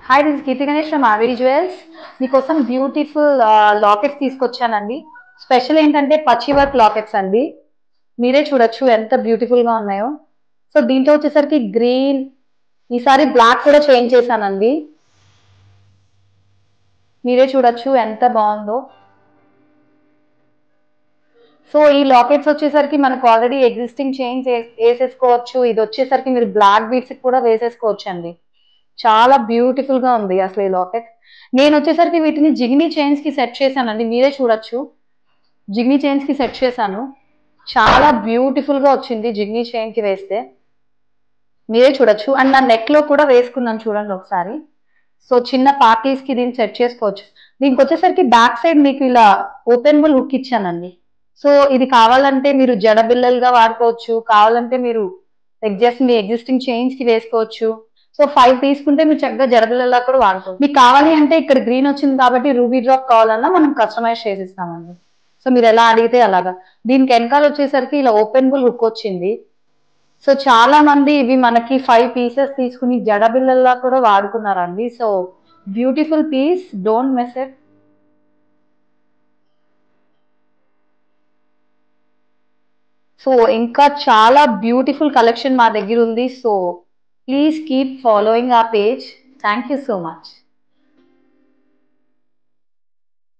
Hi this Keerthi Ganesh from RV jewels. మీకోసం beautiful lockets తీసుకొచ్చానండి. Special ఏంటంటే పచ్చి వర్క్ లాకెట్స్ అండి. మీరే చూడొచ్చు ఎంత బ్యూటిఫుల్ గా ఉన్నాయో. సో దీంట్లో వచ్చేసరికి గ్రీన్, ఈసారి బ్లాక్ కూడా చేంజ్ చేశానండి. మీరే చూడొచ్చు ఎంత బాగుందో. సో ఈ లాకెట్స్ వచ్చేసరికి మనకు ఆల్రెడీ ఎగ్జిస్టింగ్ చైన్స్ వేసేసుకోవచ్చు. ఇది వచ్చేసరికి మీరు బ్లాక్ బీడ్స్ కూడా వేసేసుకోవచ్చు అండి. చాలా బ్యూటిఫుల్ గా ఉంది అసలు ఈ లాకెట్. నేను వచ్చేసరికి వీటిని జిగ్నీ చైన్స్ కి సెట్ చేశానండి. మీరే చూడొచ్చు, జిగ్నీ చైన్స్ కి సెట్ చేశాను. చాలా బ్యూటిఫుల్ గా వచ్చింది జిగ్నీ చైన్ కి వేస్తే. మీరే చూడొచ్చు. అండ్ నా నెక్ లో కూడా వేసుకున్నాను చూడండి ఒకసారి. సో చిన్న పార్టీస్ కి దీన్ని సెట్ చేసుకోవచ్చు. దీనికి వచ్చేసరికి బ్యాక్ సైడ్ మీకు ఇలా ఓపెనబుల్ హుక్ ఇచ్చానండి. సో ఇది కావాలంటే మీరు జడ బిల్లలుగా వాడుకోవచ్చు, కావాలంటే మీరు జస్ట్ మీ ఎగ్జిస్టింగ్ చైన్స్ కి వేసుకోవచ్చు. సో 5 తీసుకుంటే మీరు చక్కగా జడబిల్లలా కూడా వాడుకోవచ్చు. మీకు కావాలి అంటే ఇక్కడ గ్రీన్ వచ్చింది కాబట్టి రూబీ డ్రాప్ కావాలన్నా మనం కస్టమైజ్ చేసిస్తామండి. సో మీరు ఎలా అడిగితే అలాగా. దీనికి వెనకాల వచ్చేసరికి ఇలా ఓపెనబుల్ హుక్ వచ్చింది. సో చాలా మంది ఇవి మనకి 5 పీసెస్ తీసుకుని జడబిల్లల్లా కూడా వాడుకున్నారండి. So beautiful piece, don't miss it. So ఇంకా చాలా బ్యూటిఫుల్ కలెక్షన్ మా దగ్గర ఉంది. So please keep following our page. Thank you so much.